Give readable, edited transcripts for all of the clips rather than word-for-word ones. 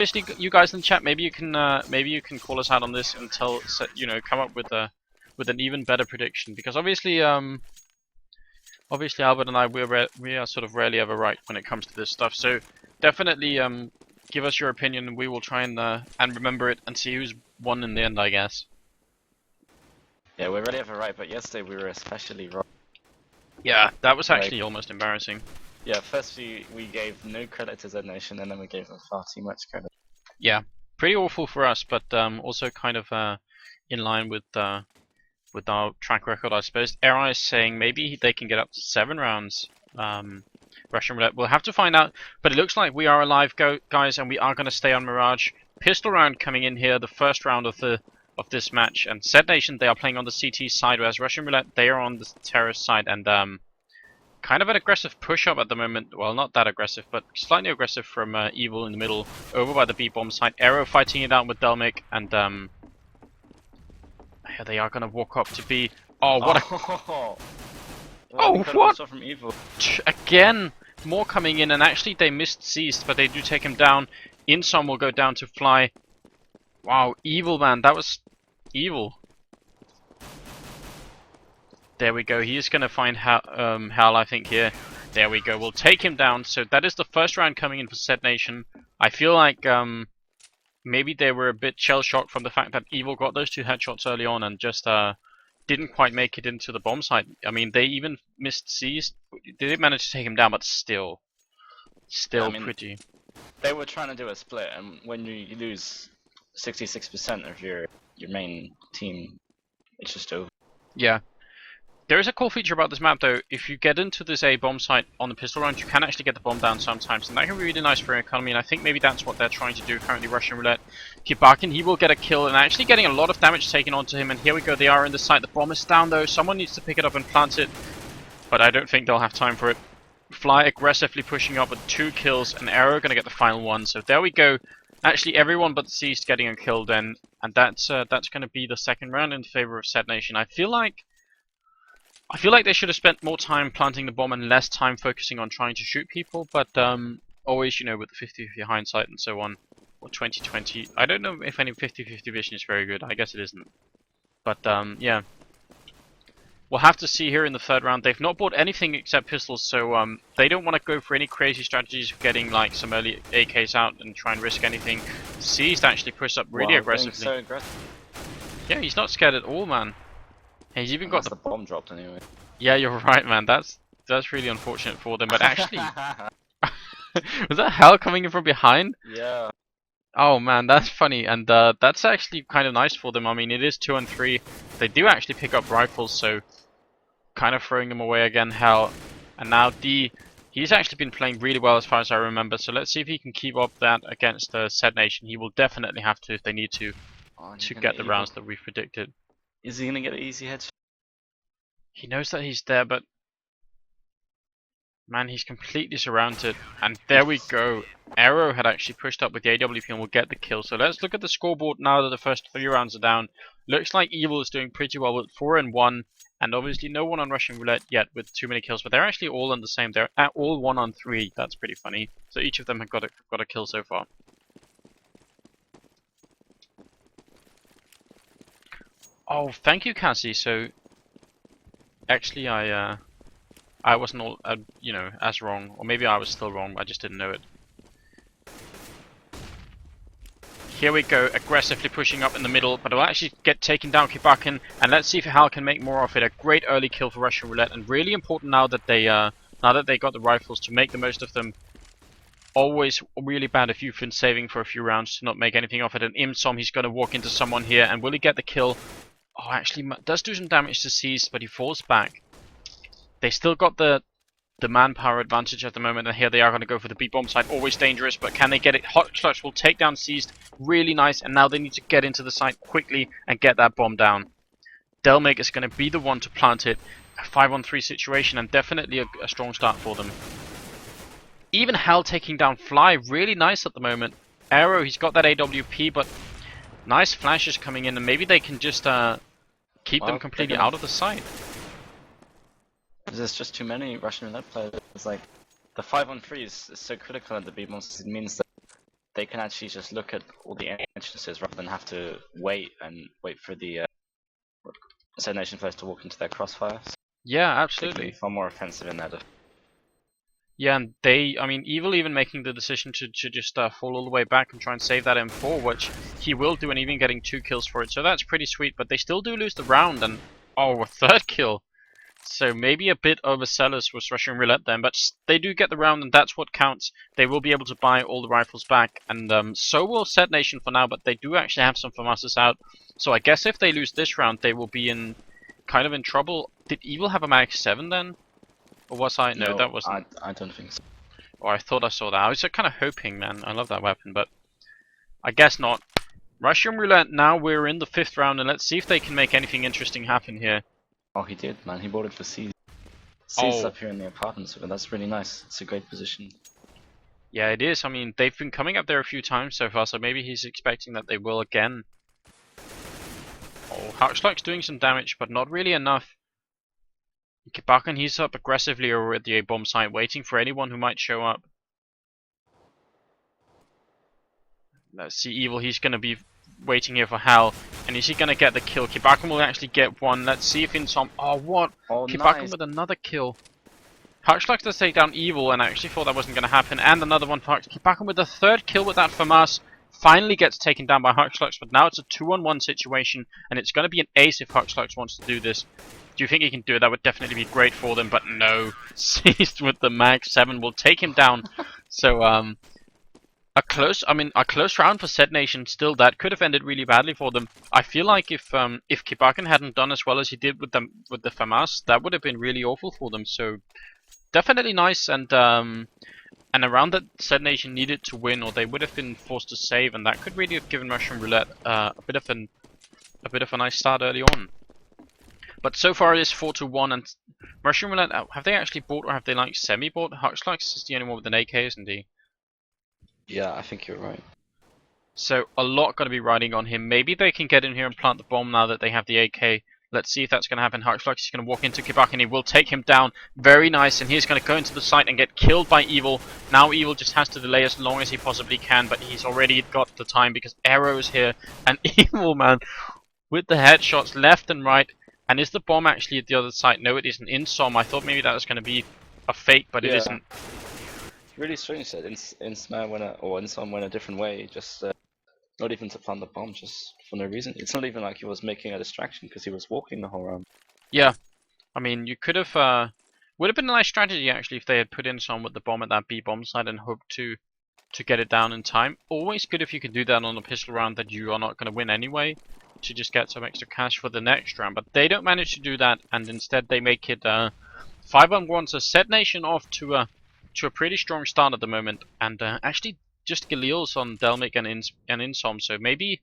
Obviously, you guys in the chat, maybe you can call us out on this and come up with an even better prediction, because obviously Albert and I we are sort of rarely ever right when it comes to this stuff. So definitely give us your opinion, and we will try and remember it and see who's won in the end, I guess. Yeah, we're rarely ever right, but yesterday we were especially wrong. Yeah, that was actually almost embarrassing. Yeah, first we gave no credit to zNation, and then we gave them far too much credit. Yeah, pretty awful for us, but also kind of in line with our track record, I suppose. Era is saying maybe they can get up to 7 rounds. Russian Roulette. We'll have to find out, but it looks like we are alive, guys, and we are going to stay on Mirage. Pistol round coming in here, the first round of this match, and zNation, they are playing on the CT side, whereas Russian Roulette, they are on the terrorist side, and kind of an aggressive push-up at the moment. Well, not that aggressive, but slightly aggressive from Evil in the middle, over by the B-bomb side. Aero fighting it out with Delmic, and here they are going to walk up to B. Oh, what a... Oh, what? From Evil. Again, more coming in, and actually they missed Seized, but they do take him down. Insom will go down to Fly. Wow, Evil, man, that was evil. There we go, he is going to find Hal, I think, here. There we go, we'll take him down. So that is the first round coming in for zNation. I feel like maybe they were a bit shell-shocked from the fact that Evil got those 2 headshots early on and just didn't quite make it into the bomb site. I mean, they even missed Seized. They did manage to take him down, but still pretty. They were trying to do a split, and when you lose 66% of your main team, it's just over. Yeah. There is a cool feature about this map, though. If you get into this A bomb site on the pistol round, you can actually get the bomb down sometimes, and that can be really nice for your economy, and I think maybe that's what they're trying to do currently. Russian Roulette. Kibakin, he will get a kill, and actually getting a lot of damage taken onto him, and here we go, they are in the site. The bomb is down, though. Someone needs to pick it up and plant it, but I don't think they'll have time for it. Fly aggressively pushing up with 2 kills, and Arrow going to get the final one, so there we go. Actually, everyone but Seized getting a kill then, and that's going to be the second round in favor of zNation. I feel like they should have spent more time planting the bomb and less time focusing on trying to shoot people, but always, you know, with the 50-50 hindsight and so on, or 2020, I don't know if any 50-50 vision is very good. I guess it isn't. But yeah, we'll have to see here in the third round. They've not bought anything except pistols, so they don't want to go for any crazy strategies of getting like some early AKs out and try and risk anything. Seized actually pushed up really aggressively. So aggressive. Yeah, he's not scared at all, man. He's even got the bomb dropped anyway. Yeah, you're right, man. That's really unfortunate for them. But actually, was that Hal coming in from behind? Yeah. Oh man, that's funny, and that's actually kind of nice for them. I mean, it is 2 and 3. They do actually pick up rifles, so kind of throwing them away again, Hal. And now D, he's actually been playing really well as far as I remember. So let's see if he can keep up that against zNation. He will definitely have to if they need to get the rounds that we've predicted. Is he gonna get an easy headshot? He knows that he's there, but man, he's completely surrounded. And there we go. Arrow had actually pushed up with the AWP and will get the kill. So let's look at the scoreboard now that the first 3 rounds are down. Looks like Evil is doing pretty well with 4 and 1. And obviously no one on Russian Roulette yet with too many kills. But they're actually all on the same. They're at all 1 on 3. That's pretty funny. So each of them have got a kill so far. Oh, thank you, Cassie. So actually, I wasn't all, you know, as wrong, or maybe I was still wrong. I just didn't know it. Here we go, aggressively pushing up in the middle, but it'll actually get taken down Kibakin, and let's see if Hal can make more of it. A great early kill for Russian Roulette, and really important now that they got the rifles to make the most of them. Always really bad if you've been saving for a few rounds to not make anything of it. And Imsom, he's going to walk into someone here, and will he get the kill? Oh, actually, does do some damage to Seized, but he falls back. They still got the manpower advantage at the moment, and here they are going to go for the B-bomb site. Always dangerous, but can they get it? Hot Clutch will take down Seized. Really nice, and now they need to get into the site quickly and get that bomb down. Delmig is going to be the one to plant it. A 5-on-3 situation, and definitely a strong start for them. Even Hal taking down Fly, really nice at the moment. Arrow, he's got that AWP, but nice flashes coming in, and maybe they can just keep them completely out of the site. There's just too many Russian Roulette players. It's like the 5-on-3 is so critical at the B-bombs. It means that they can actually just look at all the entrances rather than have to wait for the zNation players to walk into their crossfire. So Yeah, they can be absolutely. far more offensive in that. Yeah, and I mean, Evil even making the decision to just fall all the way back and try and save that M4, which he will do, and even getting 2 kills for it. So that's pretty sweet, but they still do lose the round, and oh, a 3rd kill. So maybe a bit overzealous was Russian Roulette then, but they do get the round, and that's what counts. They will be able to buy all the rifles back, and so will zNation for now, but they do actually have some FAMASs out. So I guess if they lose this round, they will be kind of in trouble. Did Evil have a Mag 7 then? Or was I? No, No, that wasn't. I don't think so. Or I thought I saw that. I was kind of hoping, man. I love that weapon, but I guess not. Russian Roulette, now we're in the 5th round, and let's see if they can make anything interesting happen here. Oh, he did, man. He bought it for C. C's Oh. up here in the apartments, but that's really nice. It's a great position. Yeah, it is. I mean, they've been coming up there a few times so far, so maybe he's expecting that they will again. Oh, Huxlike's doing some damage, but not really enough. Kibakan, he's up aggressively over at the A-bomb site, waiting for anyone who might show up. Let's see, Evil, he's going to be waiting here for Hal. And is he going to get the kill? Kibakan will actually get one. Let's see if Insom... Oh, what? Oh, Kibakan nice. with another kill. Huxlike does take down Evil, and I actually thought that wasn't going to happen. And another one for Huxlike. Kibakan with the 3rd kill with that FAMAS. Finally gets taken down by Huxlike, but now it's a 2-on-1 situation, and it's going to be an ace if Huxlike wants to do this. Do you think he can do it? That would definitely be great for them, but no. Seized with the Mag 7 will take him down. So, a close round for zNation still. That could have ended really badly for them. I feel like if Kibakan hadn't done as well as he did with the FAMAS, that would have been really awful for them. So, definitely nice, and a round that zNation needed to win, or they would have been forced to save, and that could really have given Russian Roulette a bit of a nice start early on. But so far it is 4-1, and Russian Roulette, have they actually bought, or have they like semi-bought? Huxlike is the only one with an AK, isn't he? Yeah, I think you're right. So a lot going to be riding on him. Maybe they can get in here and plant the bomb now that they have the AK. Let's see if that's going to happen. Huxlike is going to walk into Kibak and he will take him down. Very nice, and he's going to go into the site and get killed by Evil. Now Evil just has to delay as long as he possibly can, but he's already got the time because Arrow is here. And Evil, man, with the headshots left and right. And is the bomb actually at the other site? No, it isn't. Insom, I thought maybe that was going to be a fake, but it isn't. Really strange that Insom went a different way, just not even to plant the bomb, just for no reason. It's not even like he was making a distraction because he was walking the whole round. Yeah, I mean, you could have, would have been a nice strategy actually if they had put Insom with the bomb at that B bomb site and hoped to get it down in time. Always good if you can do that on a pistol round that you are not going to win anyway, to just get some extra cash for the next round. But they don't manage to do that, and instead they make it 5-on-1. So zNation off to a pretty strong start at the moment, and actually just Galil's on Delmic and Insom, so maybe,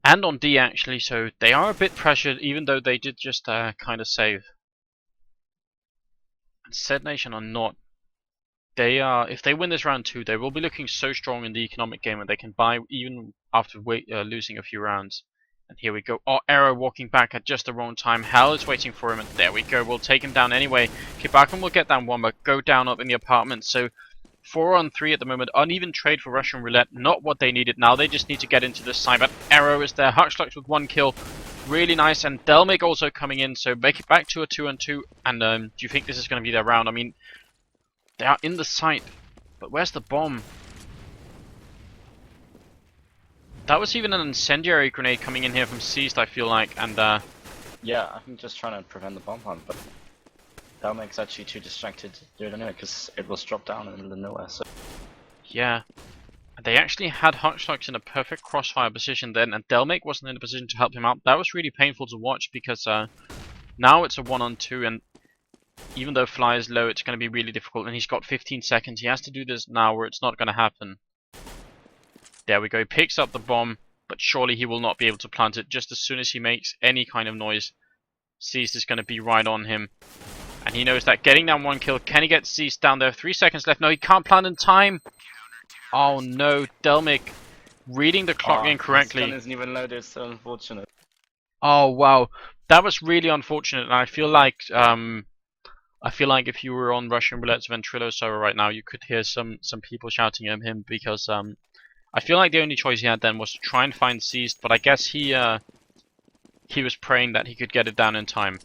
and on D actually, so they are a bit pressured, even though they did just kind of save. And zNation are not. They are, if they win this round 2, they will be looking so strong in the economic game, and they can buy even after losing a few rounds. And here we go. Oh, Arrow walking back at just the wrong time. Hal is waiting for him, and there we go. We'll take him down anyway. Kibakan will get down one, but go down up in the apartment. So 4-on-3 at the moment. Uneven trade for Russian Roulette. Not what they needed. Now they just need to get into this side. But Arrow is there. Huxlux with 1 kill. Really nice. And Delmic also coming in. So make it back to a 2-on-2. And do you think this is going to be their round? I mean, they are in the site. But where's the bomb? That was even an incendiary grenade coming in here from Seized, I feel like, and yeah, I think just trying to prevent the bomb hunt, but Delmic's actually too distracted to do it anyway, because it was dropped down in the middle of nowhere, so... Yeah. They actually had Huxlux in a perfect crossfire position then, and Delmic wasn't in a position to help him out. That was really painful to watch, because now it's a 1-on-2, and even though Fly is low, it's going to be really difficult, and he's got 15 seconds. He has to do this now, or it's not going to happen. There we go, he picks up the bomb, but surely he will not be able to plant it just as soon as he makes any kind of noise. Seized is going to be right on him. And he knows that getting down 1 kill, can he get Seized down there? 3 seconds left, no, he can't plant in time. Oh no, Delmic reading the clock incorrectly. His gun isn't even loaded, so unfortunate. Oh wow, that was really unfortunate, and I feel like a I feel like if you were on Russian Roulette's Ventrilo server right now, you could hear some people shouting at him because I feel like the only choice he had then was to try and find Seized, but I guess he was praying that he could get it down in time.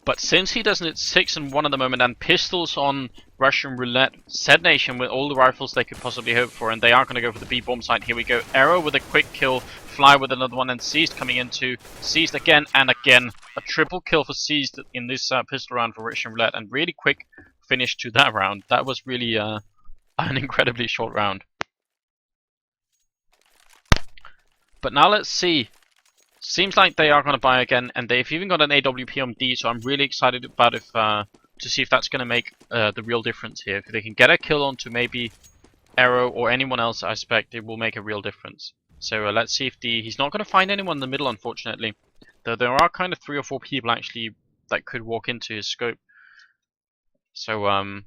But since he doesn't, it's 6-1 at the moment, and pistols on Russian Roulette, zNation with all the rifles they could possibly hope for, and they are going to go for the B bomb site. Here we go. Arrow with a quick kill, Fly with another one, and Seized coming into Seized again and again. A triple kill for Seized in this pistol round for Russian Roulette, and really quick finish to that round. That was really an incredibly short round. But now let's see. Seems like they are going to buy again, and they've even got an AWP on D, so I'm really excited about to see if that's going to make the real difference here. If they can get a kill onto maybe Arrow or anyone else, I expect it will make a real difference. So let's see if he's not going to find anyone in the middle, unfortunately. Though there are kind of 3 or 4 people actually that could walk into his scope. So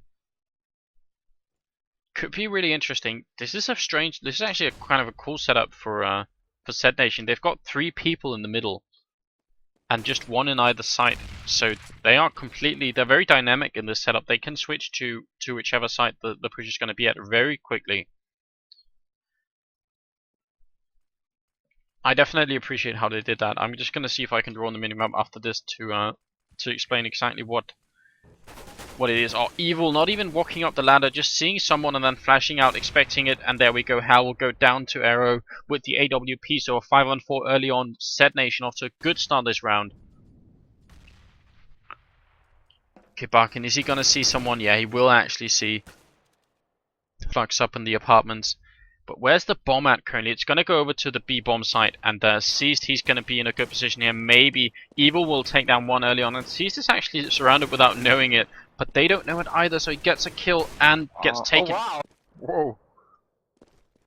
could be really interesting. This is actually a kind of a cool setup for zNation. They've got 3 people in the middle and just 1 in either side, so they're very dynamic in this setup. They can switch to whichever side the push is going to be at very quickly. I definitely appreciate how they did that. I'm just going to see if I can draw on the minimap after this to explain exactly what it is. Oh, Evil not even walking up the ladder, just seeing someone and then flashing out, expecting it, and there we go. Hal will go down to Arrow with the AWP, so a 5-on-4 early on. zNation off to a good start this round. Kibakin, is he going to see someone? Yeah, he will actually see Flux up in the apartments. But where's the bomb at currently? It's going to go over to the B bomb site, and Seized, he's going to be in a good position here. Maybe Evil will take down one early on, and Seized is actually surrounded without knowing it. But they don't know it either, so he gets a kill and gets taken. Oh, wow. Whoa.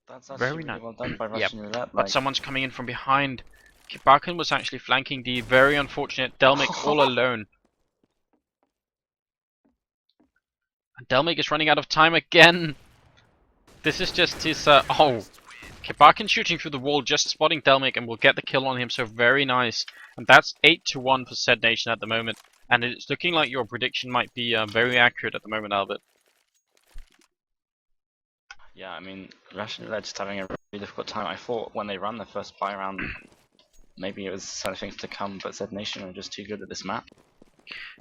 That's actually Very really nice. well done by Russian Roulette. But someone's coming in from behind. Kibakin was actually flanking D. Very unfortunate. Delmic all alone. And Delmic is running out of time again. This is just his... oh. Kibakin shooting through the wall, just spotting Delmic, and will get the kill on him, so very nice. And that's 8-1 for zNation at the moment. And it's looking like your prediction might be very accurate at the moment, Albert. Yeah, I mean, Russian Roulette just having a really difficult time. I thought when they ran the first buy round, maybe it was something to come, but zNation are just too good at this map.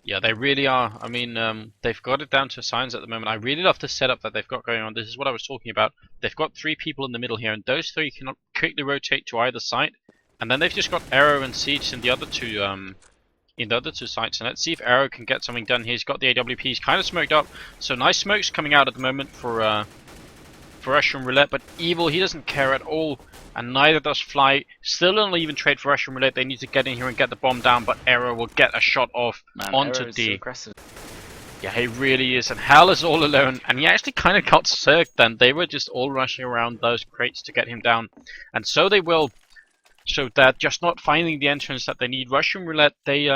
Yeah, they really are. I mean, they've got it down to science at the moment. I really love the setup that they've got going on. This is what I was talking about. They've got 3 people in the middle here, and those 3 can quickly rotate to either side. And then they've just got Arrow and Siege in the other 2 sites. And let's see if Arrow can get something done here. He's got the AWP. He's kind of smoked up, so nice smokes coming out at the moment for Russian Roulette. But Evil, he doesn't care at all. And neither does Fly. Still don't even trade for Russian Roulette. They need to get in here and get the bomb down, but Arrow will get a shot off onto Arrow D. so aggressive. Yeah, he really is. And Hal is all alone. And he actually kind of got circled then. They were just all rushing around those crates to get him down. And so they will. So they're just not finding the entrance that they need. Russian Roulette, they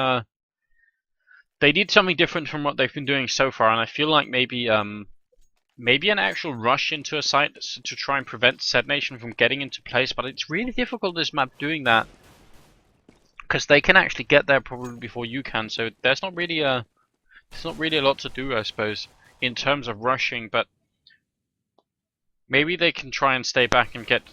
need something different from what they've been doing so far. And I feel like maybe an actual rush into a site to try and prevent zNation from getting into place, but it's really difficult this map doing that because they can actually get there probably before you can. So there's not really a lot to do, I suppose, in terms of rushing. But maybe they can try and stay back and get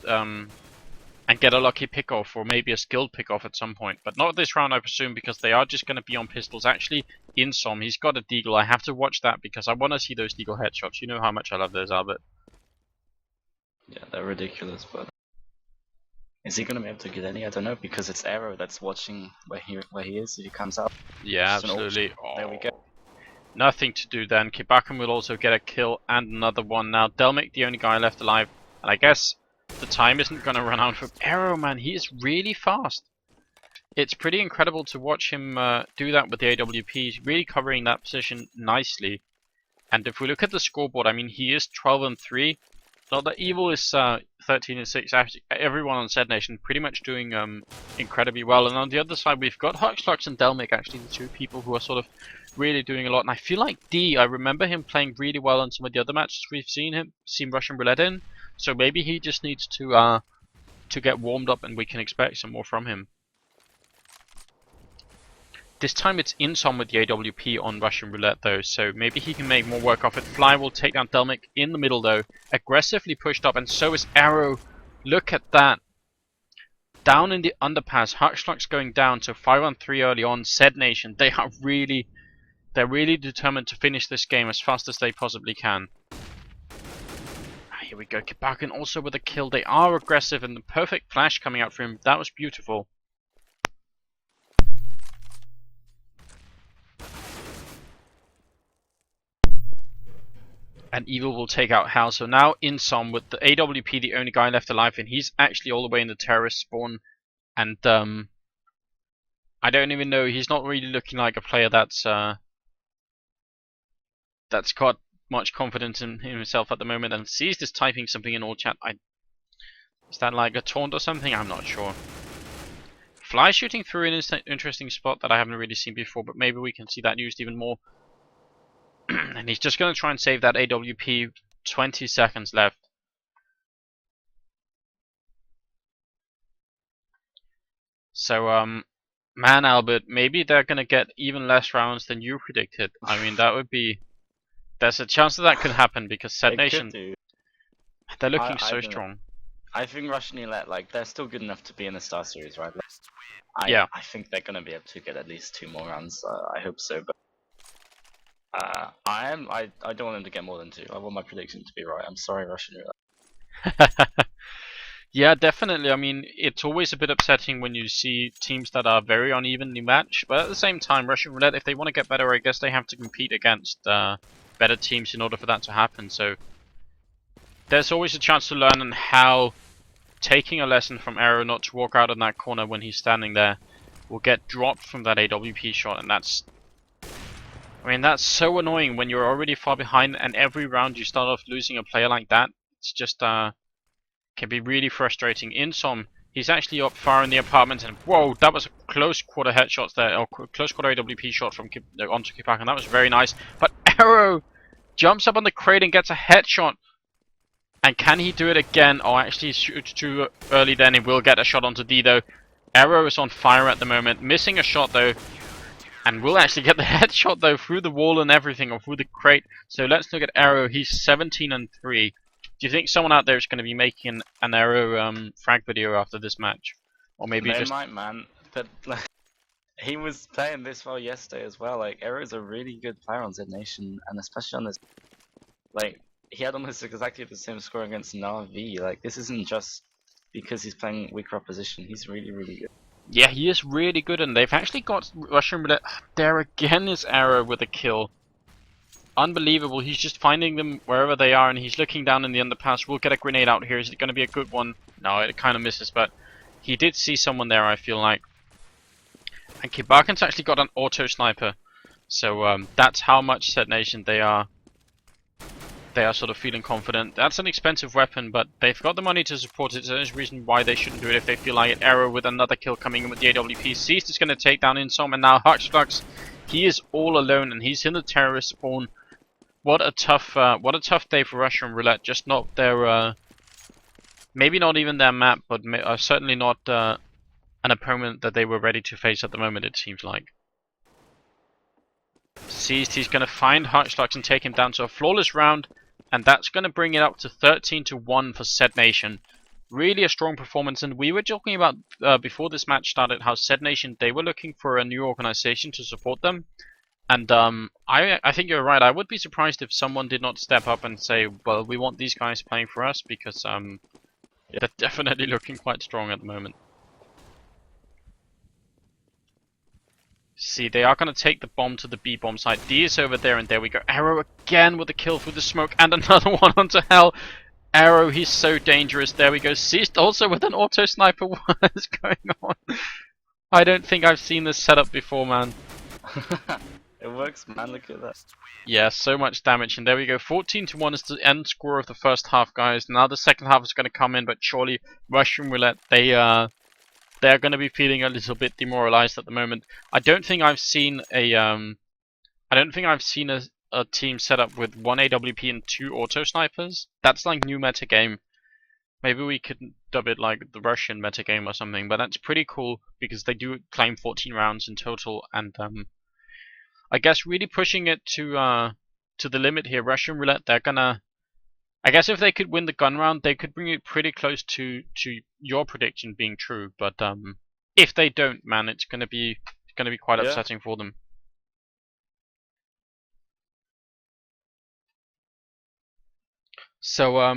a lucky pick-off, or maybe a skilled pick-off at some point. But not this round, I presume, because they are just going to be on pistols. Actually, Insom, he's got a deagle. I have to watch that because I want to see those deagle headshots. You know how much I love those, Albert. Yeah, they're ridiculous, but is he going to be able to get any? I don't know, because it's Arrow that's watching where he is if he comes out. Yeah, absolutely. Oh, there we go. Nothing to do then. Kibakin will also get a kill and another one. Now, Delmic, the only guy left alive. And I guess the time isn't going to run out for Arrow, man. He is really fast. It's pretty incredible to watch him do that with the AWP. He's really covering that position nicely. And if we look at the scoreboard, I mean, he is 12-3. Not that Evil is 13-6. Actually, everyone on zNation pretty much doing incredibly well. And on the other side, we've got Huxlux and Delmic, actually the 2 people who are sort of really doing a lot. And I feel like D, I remember him playing really well on some of the other matches we've seen Russian Roulette in. So maybe he just needs to get warmed up, and we can expect some more from him. This time it's Insom with the AWP on Russian Roulette though, so maybe he can make more work of it. Fly will take down Delmic in the middle though, aggressively pushed up, and so is Arrow. Look at that. Down in the underpass, Huxlock's going down, so 5-on-3 early on. zNation, they're really determined to finish this game as fast as they possibly can. Here we go, Kibakin also with a kill. They are aggressive, and the perfect flash coming out for him. That was beautiful. And Evil will take out Hal. So now Insom with the AWP, the only guy left alive, and he's actually all the way in the terrorist spawn. And I don't even know. He's not really looking like a player that's got much confidence in himself at the moment. And C's just typing something in all chat. Is that like a taunt or something? I'm not sure. Fly shooting through an interesting spot that I haven't really seen before, but maybe we can see that used even more. And he's just going to try and save that AWP. 20 seconds left. So, man, Albert, maybe they're going to get even less rounds than you predicted. I mean, that would be... There's a chance that could happen because zNation, they're looking so strong. I think Russian Roulette, like, they're still good enough to be in the Starseries, right? Yeah. I think they're going to be able to get at least 2 more rounds. I hope so, but... I don't want them to get more than 2. I want my prediction to be right. I'm sorry, Russian Roulette. Yeah, definitely. I mean, it's always a bit upsetting when you see teams that are very unevenly matched, but at the same time, Russian Roulette, if they want to get better, I guess they have to compete against better teams in order for that to happen. So there's always a chance to learn on how taking a lesson from Arrow not to walk out in that corner when he's standing there will get dropped from that AWP shot, and that's... I mean, that's so annoying when you're already far behind and every round you start off losing a player like that. It's just, can be really frustrating. Insom, he's actually up far in the apartment, and whoa, that was a close quarter headshot there, or close quarter AWP shot from onto Kipak, and that was very nice. But Arrow jumps up on the crate and gets a headshot. And can he do it again? Oh, actually he shoots too early then. He will get a shot onto D though. Arrow is on fire at the moment, missing a shot though. And will actually get the headshot though through the wall and everything, or through the crate. So let's look at Arrow. He's 17-3. Do you think someone out there is going to be making an Arrow frag video after this match? Or maybe they might, man. But like, he was playing this well yesterday as well. Like, Arrow's a really good player on zNation, and especially on this. Like, he had almost exactly the same score against Na'Vi. Like, this isn't just because he's playing weaker opposition. He's really, really good. Yeah, he is really good, and they've actually got Russian Roulette. There again is Arrow with a kill. Unbelievable. He's just finding them wherever they are, and he's looking down in the underpass. We'll get a grenade out here. Is it going to be a good one? No, it kind of misses, but he did see someone there, I feel like. And Kibakin's actually got an auto sniper. So that's how much zNation they are sort of feeling confident. That's an expensive weapon, but they've got the money to support it, so there's a reason why they shouldn't do it if they feel like it. Arrow with another kill coming in with the AWP. Ceased is going to take down Insom, and now Huxlux, he is all alone, and he's in the terrorist spawn. What a tough day for Russian Roulette. Just not their, maybe not even their map, but certainly not an opponent that they were ready to face at the moment, it seems like. Seized, he's going to find Huxlux and take him down to a flawless round. And that's going to bring it up to 13-1 for zNation. Really a strong performance. And we were talking about, before this match started, how zNation, they were looking for a new organization to support them. And I think you're right. I would be surprised if someone did not step up and say, well, we want these guys playing for us. Because they're definitely looking quite strong at the moment. See, they are going to take the bomb to the B bomb site. D is over there, and there we go. Arrow again with a kill through the smoke, and another one onto Hell. Arrow, he's so dangerous. There we go. Ceased also with an auto sniper. What is going on? I don't think I've seen this setup before, man. It works, man. Look at that. Yeah, so much damage, and there we go. 14-1 is the end score of the first half, guys. Now the second half is going to come in, but surely Russian Roulette, they're going to be feeling a little bit demoralized at the moment. I don't think I've seen a team set up with 1 AWP and 2 auto snipers. That's like new meta game. Maybe we could dub it like the Russian metagame or something, but that's pretty cool because they do claim 14 rounds in total, and I guess really pushing it to the limit here. Russian Roulette, they're gonna. I guess if they could win the gun round, they could bring it pretty close to your prediction being true. But if they don't, man, it's gonna be quite Yeah. upsetting for them. So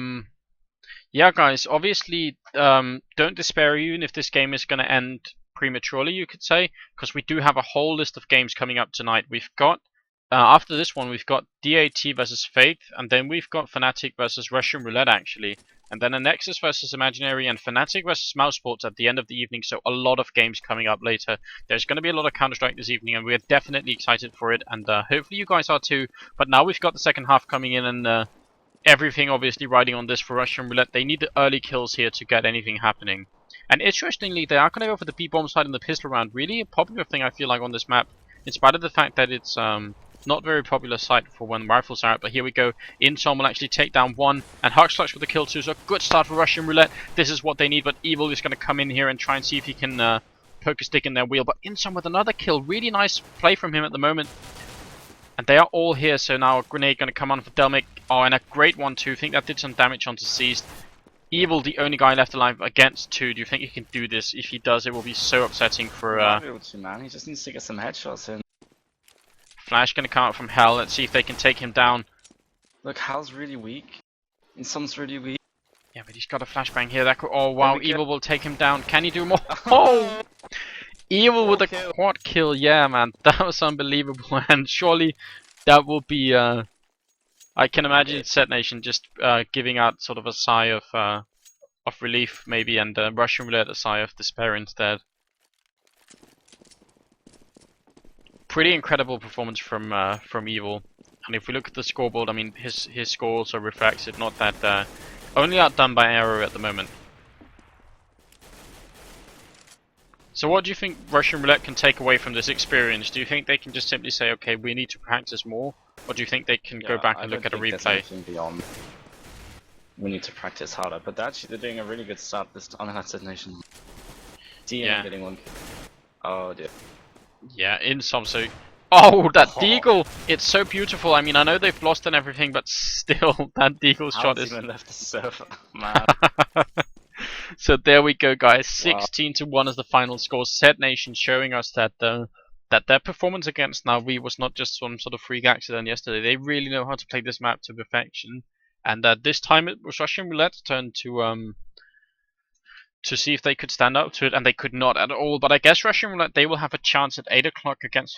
yeah, guys, obviously, don't despair even if this game is going to end prematurely, you could say, because we do have a whole list of games coming up tonight. We've got, after this one, we've got DAT versus Faith, and then we've got Fnatic versus Russian Roulette, actually. And then a Nexus versus Imaginary and Fnatic versus Mouse Sports at the end of the evening, so a lot of games coming up later. There's going to be a lot of Counter-Strike this evening, and we're definitely excited for it, and hopefully you guys are too. But now we've got the second half coming in, and everything obviously riding on this for Russian Roulette. They need the early kills here to get anything happening. And interestingly, they are going to go for the B-bomb side in the pistol round. Really a popular thing I feel like on this map, in spite of the fact that it's not very popular sight for when rifles are out. But here we go. Insom will actually take down one, and Huxlux with the kill too. So a good start for Russian Roulette. This is what they need, but Evil is going to come in here and try and see if he can poke a stick in their wheel. But Insom with another kill. Really nice play from him at the moment. And they are all here, so now a grenade going to come on for Delmic. Oh, and a great one too. I think that did some damage onto Seized. Evil, the only guy left alive against 2. Do you think he can do this? If he does, it will be so upsetting for... Might be able to, man. He just needs to get some headshots in. Flash going to come out from Hell. Let's see if they can take him down. Look, Hal's really weak. Insom's really weak. Yeah, but he's got a flashbang here. That could... Oh, wow. we Evil will take him down. Can he do more? Oh! Evil with a quad kill. Yeah, man. That was unbelievable. And surely that will be... I can imagine zNation just giving out sort of a sigh of relief, maybe, and Russian Roulette a sigh of despair instead. Pretty incredible performance from Evil, and if we look at the scoreboard, I mean his score also reflects it. Not that only outdone by Arrow at the moment. So what do you think Russian Roulette can take away from this experience? Do you think they can just simply say, okay, we need to practice more? Or do you think they can go back and look at a replay? Beyond. We need to practice harder, but they're doing a really good start this time. That's zNation. DM getting one kill. Oh dear. Yeah, in some so. Oh, that deagle! It's so beautiful. I mean, I know they've lost and everything, but still, that deagle shot is. Even left the server, man. So there we go, guys. 16-1 is the final score. zNation showing us that that their performance against Na'Vi was not just some sort of freak accident yesterday. They really know how to play this map to perfection. And this time it was Russian Roulette's turn to see if they could stand up to it, and they could not at all. But I guess Russian Roulette, they will have a chance at 8 o'clock against